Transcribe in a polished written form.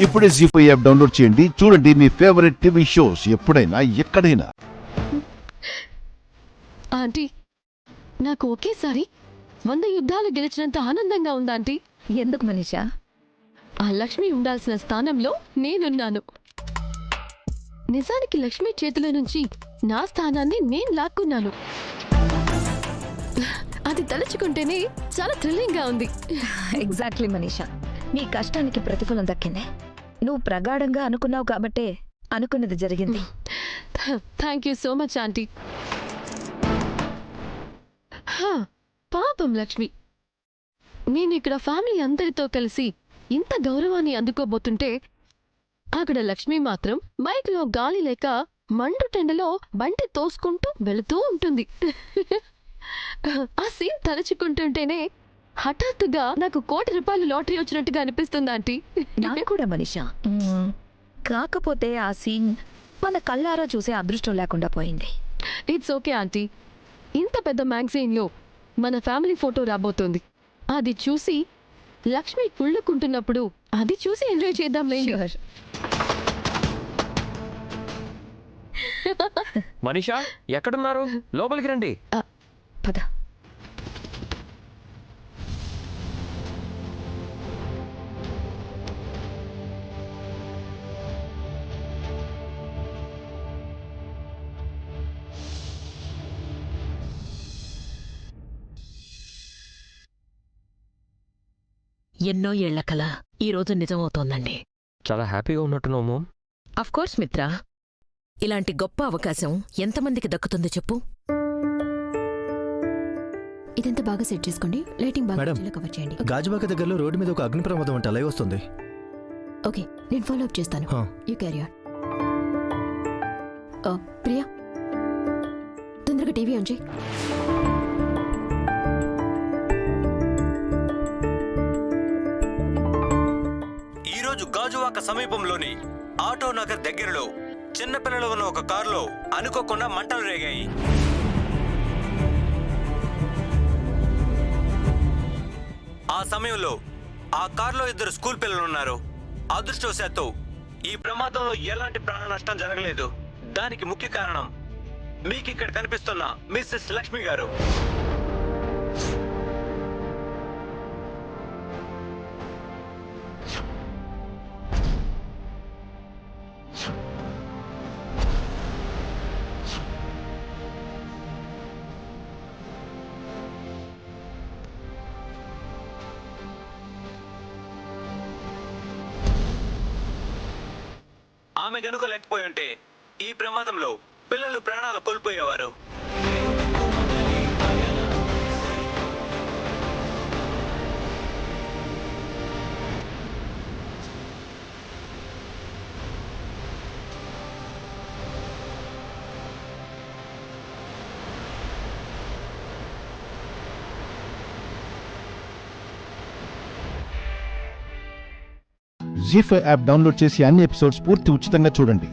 ఇప్పుడే జీ5 app download చేయండి. చూడండి మీ ఫేవరెట్ టీవీ షోస్ ఎప్పుడైనా ఎక్కడైనా. ఆంటీ, నాకు ఒకేసారి 100 యుద్ధాలు గెలిచినంత ఆనందంగా ఉందా ఆంటీ? ఎందుకు మనీషా? ఆ లక్ష్మి ఉండాల్సిన స్థానంలో నేనున్నాను. నిజానికి లక్ష్మి చేతుల నుంచి నా స్థానాన్ని నేను లాక్కున్నాను. అది తలుచుకుంటేనే చాలా థ్రిల్లింగ్ గా ఉంది. ఎగ్జాక్ట్లీ మనీషా, నీ కష్టానికి ప్రతిఫలం దక్కింది. నువ్వు ప్రగాఢంగా అనుకున్నావు కాబట్టే అనుకున్నది జరిగింది. Thank you so much aunty. పాపం లక్ష్మి, నేను ఇక్కడ ఫ్యామిలీ అందరితో కలిసి ఇంత గౌరవాన్ని అందుకోబోతుంటే అక్కడ లక్ష్మి మాత్రం మైక్లో గాలి లేక మండుటెండలో బండి తోసుకుంటూ వెళుతూ ఉంటుంది. ఆ సీన్ తలుచుకుంటుంటేనే హఠాత్తుగా నాకు ₹1,00,00,000 లాటరీ వచ్చినట్టుగా అనిపిస్తుంది ఆంటీ. నాకు కూడా మనీషా. కాకపోతే ఆ సీన్ మన కళ్ళారా చూసే అదృష్టం లేకుండా పోయింది. It's okay aunty. ఇంత పెద్ద మ్యాగజైన్లో మన ఫ్యామిలీ ఫోటో రాబోతోంది. అది చూసి లక్ష్మి కుళ్ళుకుంటున్నప్పుడు అది చూసి ఎంజాయ్ చేద్దాం. మనీషా, ఎక్కడున్నారు? లోపలికి రండి. పద. ఎన్నో ఏళ్ల కల ఈరోజు నిజమవుతోందండి. చాలా హ్యాపీగా ఉన్నట్టున్నాము. అఫ్కోర్స్ మిత్రా, ఇలాంటి గొప్ప అవకాశం ఎంతమందికి దక్కుతుందో చెప్పు. ఇదంతా బాగా సెట్ చేసుకోండి. లైటింగ్ బాగా మేడం, కవర్ చేయండి. గాజువాక దగ్గరలో రోడ్డు మీద ఒక అగ్ని ప్రమాదం అంటే లైవ్ వస్తుంది. ఓకే, నేను ఫాలో అప్ చేస్తాను. You carry on. ప్రియా, తొందరగా టీవీ ఆన్ చేయి. ఈరోజు గాజువాక సమీపంలోని ఆటో నగర్ దగ్గరలో చిన్నపిల్లలు ఉన్న ఒక కారులో అనుకోకుండా మంటలు రేగాయి. ఆ సమయంలో ఆ కారులో 2 స్కూల్ పిల్లలు ఉన్నారు. అదృష్టవశాత్తు ఈ ప్రమాదంలో ఎలాంటి ప్రాణ నష్టం జరగలేదు. దానికి ముఖ్య కారణం మీకు ఇక్కడ కనిపిస్తున్న మిస్సెస్ లక్ష్మి గారు. ఆమె గనుక లేకపోయి ఉంటే ఈ ప్రమాదంలో పిల్లలు ప్రాణాలు కోల్పోయేవారు. జీ5 యాప్ డౌన్లోడ్ చేసి అన్ని ఎపిసోడ్స్ పూర్తి ఉచితంగా చూడండి.